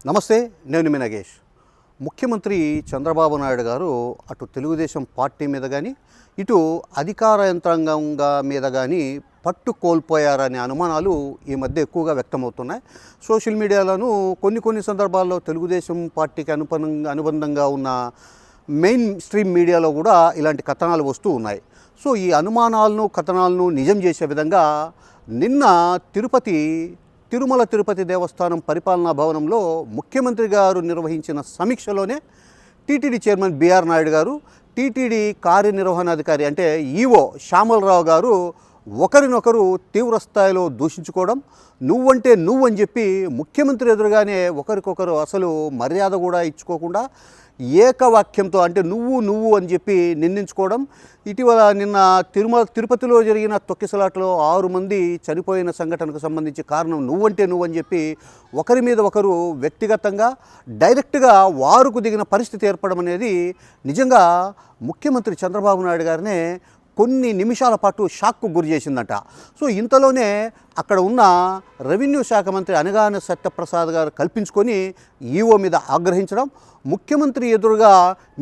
నమస్తే, నేను మీ నగేష్. ముఖ్యమంత్రి చంద్రబాబు నాయుడు గారు అటు తెలుగుదేశం పార్టీ మీద కానీ, ఇటు అధికార యంత్రాంగంగా మీద కానీ పట్టు కోల్పోయారనే అనుమానాలు ఈ మధ్య ఎక్కువగా వ్యక్తమవుతున్నాయి. సోషల్ మీడియాలోనూ కొన్ని సందర్భాల్లో తెలుగుదేశం పార్టీకి అనుబంధంగా ఉన్న మెయిన్ స్ట్రీమ్ మీడియాలో కూడా ఇలాంటి కథనాలు వస్తూ ఉన్నాయి. సో ఈ అనుమానాలను, కథనాలను నిజం చేసే విధంగా నిన్న తిరుమల తిరుపతి దేవస్థానం పరిపాలనా భవనంలో ముఖ్యమంత్రి గారు నిర్వహించిన సమీక్షలోనే టీటీడీ చైర్మన్ బిఆర్ నాయుడు గారు, టీటీడీ కార్యనిర్వహణాధికారి అంటే ఈవో శ్యామలరావు గారు ఒకరినొకరు తీవ్రస్థాయిలో దూషించుకోవడం, నువ్వంటే నువ్వు అని చెప్పి ముఖ్యమంత్రి ఎదురుగానే ఒకరికొకరు అసలు మర్యాద కూడా ఇచ్చుకోకుండా ఏకవాక్యంతో అంటే నువ్వు అని చెప్పి నిందించుకోవడం. ఇటీవల నిన్న తిరుపతిలో జరిగిన తొక్కిసలాటలో 6 మంది చనిపోయిన సంఘటనకు సంబంధించి కారణం నువ్వంటే నువ్వని చెప్పి ఒకరి మీద ఒకరు వ్యక్తిగతంగా డైరెక్ట్గా వారుకు దిగిన పరిస్థితి ఏర్పడడం అనేది నిజంగా ముఖ్యమంత్రి చంద్రబాబు నాయుడు గారినే కొన్ని నిమిషాల పాటు షాక్కు గురి చేసిందట. సో ఇంతలోనే అక్కడ ఉన్న రెవెన్యూ శాఖ మంత్రి అనగాని సత్యప్రసాద్ గారు కల్పించుకొని ఈవో మీద ఆగ్రహించడం, ముఖ్యమంత్రి ఎదురుగా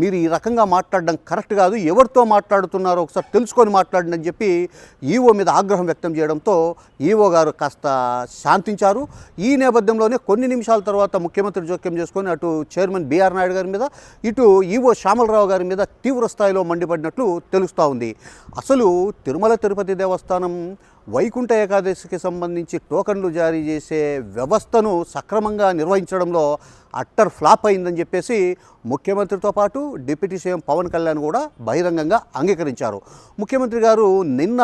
మీరు ఈ రకంగా మాట్లాడడం కరెక్ట్ కాదు, ఎవరితో మాట్లాడుతున్నారో ఒకసారి తెలుసుకొని మాట్లాడండి అని చెప్పి ఈవో మీద ఆగ్రహం వ్యక్తం చేయడంతో ఈవో గారు కాస్త శాంతించారు. ఈ నేపథ్యంలోనే కొన్ని నిమిషాల తర్వాత ముఖ్యమంత్రి జోక్యం చేసుకొని అటు చైర్మన్ బిఆర్ నాయుడు గారి మీద, ఇటు ఈవో శ్యామలరావు గారి మీద తీవ్ర స్థాయిలో మండిపడినట్లు తెలుస్తూ ఉంది. అసలు తిరుమల తిరుపతి దేవస్థానం వైకుంఠ ఏకాదశికి సంబంధించి టోకన్లు జారీ చేసే వ్యవస్థను సక్రమంగా నిర్వహించడంలో అట్టర్ ఫ్లాప్ అయిందని చెప్పేసి ముఖ్యమంత్రితో పాటు డిప్యూటీ సీఎం పవన్ కళ్యాణ్ కూడా బహిరంగంగా అంగీకరించారు. ముఖ్యమంత్రి గారు నిన్న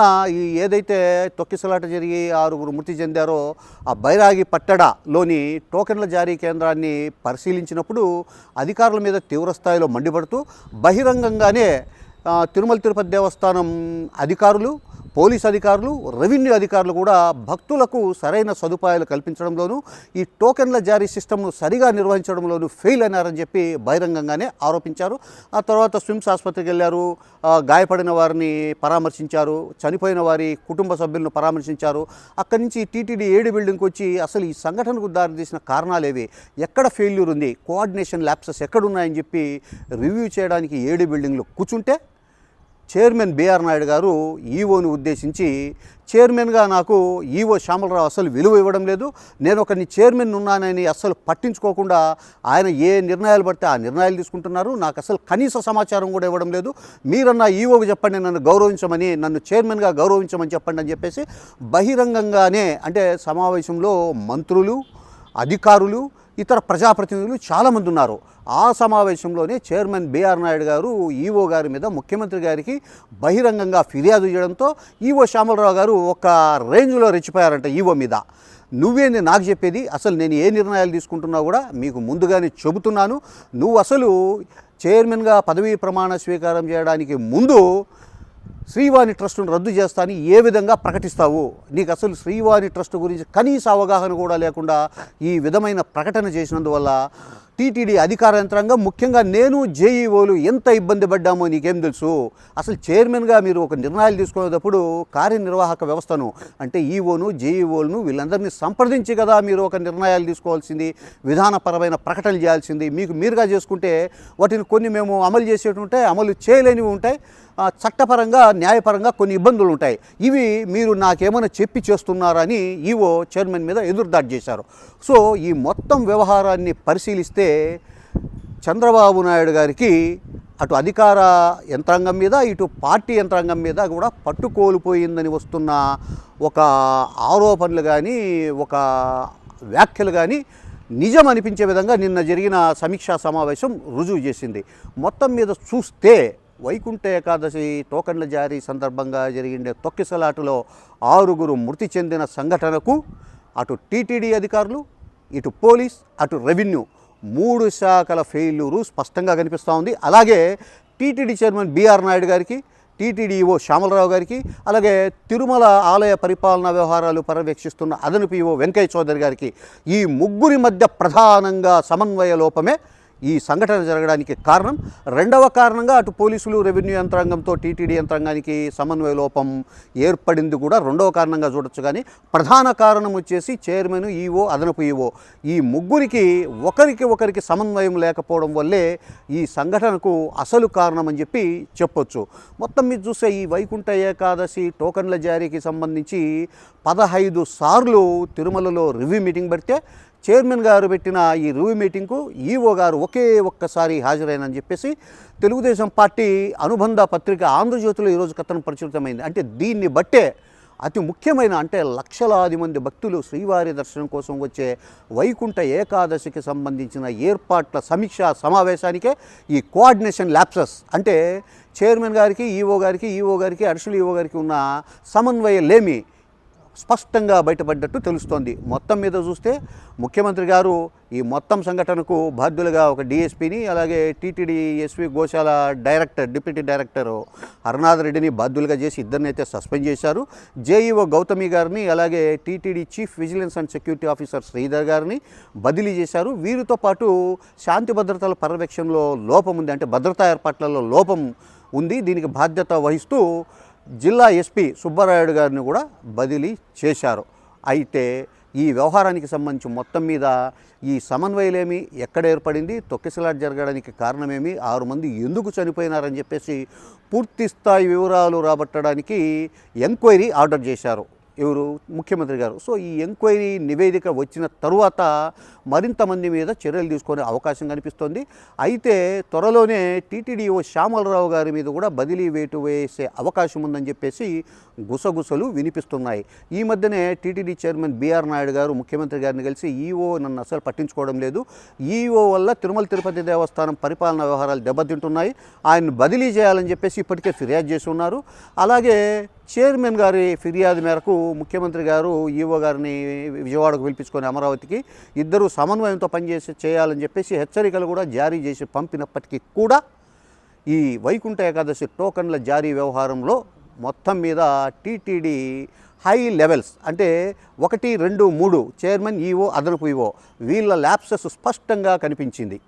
ఏదైతే తొక్కిసలాట జరిగి 6 మృతి చెందారో ఆ బైరాగి పట్టడలోని టోకెన్ల జారీ కేంద్రాన్ని పరిశీలించినప్పుడు అధికారుల మీద తీవ్రస్థాయిలో మండిపడుతూ బహిరంగంగానే తిరుమల తిరుపతి దేవస్థానం అధికారులు, పోలీస్ అధికారులు, రెవెన్యూ అధికారులు కూడా భక్తులకు సరైన సదుపాయాలు కల్పించడంలోనూ ఈ టోకెన్ల జారీ సిస్టమ్ను సరిగా నిర్వహించడంలోనూ ఫెయిల్ అయినారని చెప్పి బహిరంగంగానే ఆరోపించారు. ఆ తర్వాత స్విమ్స్ ఆసుపత్రికి వెళ్ళారు, గాయపడిన వారిని పరామర్శించారు, చనిపోయిన వారి కుటుంబ సభ్యులను పరామర్శించారు. అక్కడి నుంచి టీటీడీ 7 బిల్డింగ్కి వచ్చి అసలు ఈ సంఘటనకు దారితీసిన కారణాలేవి, ఎక్కడ ఫెయిల్యూర్ ఉంది, కోఆర్డినేషన్ ల్యాప్సెస్ ఎక్కడున్నాయని చెప్పి రివ్యూ చేయడానికి 7 బిల్డింగ్లు కూర్చుంటే చైర్మన్ బిఆర్ నాయుడు గారు ఈవోని ఉద్దేశించి చైర్మన్గా నాకు ఈవో శ్యామలరావు అసలు విలువ ఇవ్వడం లేదు, నేను ఒకరిని చైర్మన్ ఉన్నానని అస్సలు పట్టించుకోకుండా ఆయన ఏ నిర్ణయాలు పడితే ఆ నిర్ణయాలు తీసుకుంటున్నారు, నాకు అసలు కనీస సమాచారం కూడా ఇవ్వడం లేదు, మీరన్నా ఈవోకి చెప్పండి నన్ను గౌరవించమని, నన్ను చైర్మన్గా గౌరవించమని చెప్పండి అని చెప్పేసి బహిరంగంగానే అంటే సమావేశంలో మంత్రులు, అధికారులు, ఇతర ప్రజాప్రతినిధులు చాలామంది ఉన్నారు. ఆ సమావేశంలోనే చైర్మన్ బిఆర్ నాయుడు గారు ఈవో గారి మీద ముఖ్యమంత్రి గారికి బహిరంగంగా ఫిర్యాదు చేయడంతో ఈవో శ్యామలరావు గారు ఒక రేంజ్లో రెచ్చిపోయారంట ఈవో మీద. నువ్వేంది నాకు చెప్పేది, అసలు నేను ఏ నిర్ణయాలు తీసుకుంటున్నా కూడా మీకు ముందుగానే చెబుతున్నాను, నువ్వు అసలు చైర్మన్గా పదవీ ప్రమాణ స్వీకారం చేయడానికి ముందు శ్రీవాణి ట్రస్టును రద్దు చేస్తానని ఏ విధంగా ప్రకటిస్తావు, నీకు అసలు శ్రీవాణి ట్రస్ట్ గురించి కనీస అవగాహన కూడా లేకుండా ఈ విధమైన ప్రకటన చేసినందువల్ల టీటీడీ అధికార యంత్రాంగం, ముఖ్యంగా నేను జేఈఓలు ఎంత ఇబ్బంది పడ్డామో నీకేం తెలుసు, అసలు చైర్మన్గా మీరు ఒక నిర్ణయాలు తీసుకునేటప్పుడు కార్యనిర్వాహక వ్యవస్థను అంటే ఈవోను, జేఈఓలను వీళ్ళందరినీ సంప్రదించి కదా మీరు ఒక నిర్ణయాలు తీసుకోవాల్సింది, విధానపరమైన ప్రకటనలు చేయాల్సింది. మీకు మీరుగా చేసుకుంటే వాటిని కొన్ని మేము అమలు చేసేవి ఉంటాయి, అమలు చేయలేనివి ఉంటాయి, చట్టపరంగా న్యాయపరంగా కొన్ని ఇబ్బందులు ఉంటాయి, ఇవి మీరు నాకేమైనా చెప్పి చేస్తున్నారని ఈవో చైర్మన్ మీద ఎదురుదాడి చేశారు. సో ఈ మొత్తం వ్యవహారాన్ని పరిశీలిస్తే చంద్రబాబు నాయుడు గారికి అటు అధికార యంత్రాంగం మీద, ఇటు పార్టీ యంత్రాంగం మీద కూడా పట్టు కోల్పోయిందని వస్తున్న ఒక ఆరోపణలు కానీ, ఒక వ్యాఖ్యలు కానీ నిజం అనిపించే విధంగా నిన్న జరిగిన సమీక్షా సమావేశం రుజువు చేసింది. మొత్తం మీద చూస్తే వైకుంఠ ఏకాదశి టోకన్ల జారీ సందర్భంగా జరిగిన తొక్కిసలాటలో 6 మృతి చెందిన సంఘటనకు అటు టీటీడీ అధికారులు, ఇటు పోలీస్, అటు రెవెన్యూ 3 శాఖల ఫెయిల్యూరు స్పష్టంగా కనిపిస్తూ ఉంది. అలాగే టీటీడీ చైర్మన్ బిఆర్ నాయుడు గారికి, టీటీడీ ఈవో శ్యామలరావు గారికి, అలాగే తిరుమల ఆలయ పరిపాలనా వ్యవహారాలు పర్యవేక్షిస్తున్న అదనపు ఈవో వెంకయ్య చౌదరి గారికి, ఈ ముగ్గురి మధ్య ప్రధానంగా సమన్వయ లోపమే ఈ సంఘటన జరగడానికి కారణం. రెండవ కారణంగా అటు పోలీసులు, రెవెన్యూ యంత్రాంగంతో టీటీడీ యంత్రాంగానికి సమన్వయ లోపం ఏర్పడింది కూడా రెండవ కారణంగా చూడొచ్చు. కానీ ప్రధాన కారణం వచ్చేసి చైర్మన్, ఈఓ, అదనపు ఈఓ ఈ ముగ్గురికి ఒకరికి సమన్వయం లేకపోవడం వల్లే ఈ సంఘటనకు అసలు కారణం అని చెప్పి చెప్పొచ్చు. మొత్తం మీద చూస్తే ఈ వైకుంఠ ఏకాదశి టోకన్ల జారీకి సంబంధించి 15 సార్లు తిరుమలలో రివ్యూ మీటింగ్ పెడితే చైర్మన్ గారు పెట్టిన ఈ రివ్యూ మీటింగ్కు ఈఓ గారు ఒక్కసారి హాజరైనని చెప్పేసి తెలుగుదేశం పార్టీ అనుబంధ పత్రిక ఆంధ్రజ్యోతిలో ఈరోజు కథనం ప్రచురితమైంది. అంటే దీన్ని బట్టే అతి ముఖ్యమైన అంటే లక్షలాది మంది భక్తులు శ్రీవారి దర్శనం కోసం వచ్చే వైకుంఠ ఏకాదశికి సంబంధించిన ఏర్పాట్ల సమీక్షా సమావేశానికే ఈ కోఆర్డినేషన్ ల్యాప్సెస్ అంటే చైర్మన్ గారికి, ఈఓ గారికి, అడిషనల్ ఈఓ గారికి ఉన్న సమన్వయ లేమి స్పష్టంగా బయటపడ్డట్టు తెలుస్తోంది. మొత్తం మీద చూస్తే ముఖ్యమంత్రి గారు ఈ మొత్తం సంఘటనకు బాధ్యులుగా ఒక డిఎస్పీని, అలాగే టీటీడీ ఎస్వి గోశాల డిప్యూటీ డైరెక్టర్ హరనాథ్ రెడ్డిని బాధ్యులుగా చేసి ఇద్దరిని అయితే సస్పెండ్ చేశారు. జేఈఓ గౌతమి గారిని, అలాగే TTD chief vigilance and security officer Sridhar గారిని బదిలీ చేశారు. వీరితో పాటు శాంతి భద్రతల పర్యవేక్షణలో లోపం ఉంది, అంటే భద్రతా ఏర్పాట్లలో లోపం ఉంది. దీనికి బాధ్యత వహిస్తూ జిల్లా ఎస్పీ సుబ్బరాయుడు గారిని కూడా బదిలీ చేశారు. అయితే ఈ వ్యవహారానికి సంబంధించి మొత్తం మీద ఈ సమన్వయలేమి ఎక్కడ ఏర్పడింది, తొక్కిసలాట జరగడానికి కారణమేమి, 6 మంది ఎందుకు చనిపోయినారని చెప్పేసి పూర్తి స్థాయి వివరాలు రాబట్టడానికి ఎంక్వైరీ ఆర్డర్ చేశారు ఎవరు, ముఖ్యమంత్రి గారు. సో ఈ ఎంక్వైరీ నివేదిక వచ్చిన తరువాత మరింత మంది మీద చర్యలు తీసుకునే అవకాశం కనిపిస్తోంది. అయితే త్వరలోనే టీటీడీఓ శ్యామలరావు గారి మీద కూడా బదిలీ వేటు వేసే అవకాశం ఉందని చెప్పేసి గుసగుసలు వినిపిస్తున్నాయి. ఈ మధ్యనే టీటీడీ చైర్మన్ బిఆర్ నాయుడు గారు ముఖ్యమంత్రి గారిని కలిసి ఈఓ నన్ను అసలు పట్టించుకోవడం లేదు, ఈఓ వల్ల తిరుమల తిరుపతి దేవస్థానం పరిపాలనా వ్యవహారాలు దెబ్బతింటున్నాయి, ఆయన బదిలీ చేయాలని చెప్పేసి ఇప్పటికే ఫిర్యాదు చేసి ఉన్నారు. అలాగే చైర్మన్ గారి ఫిర్యాదు మేరకు ముఖ్యమంత్రి గారు ఈఓ గారిని విజయవాడకు పిలిపించుకొని అమరావతికి ఇద్దరు సమన్వయంతో చేయాలని చెప్పేసి హెచ్చరికలు కూడా జారీ చేసి పంపినప్పటికీ కూడా ఈ వైకుంఠ ఏకాదశి టోకన్ల జారీ వ్యవహారంలో మొత్తం మీద టీటీడీ హై లెవెల్స్ అంటే 1, 2, 3 చైర్మన్, ఈఓ, అదనపు ఈఓ వీళ్ళ ల్యాప్సెస్ స్పష్టంగా కనిపించింది.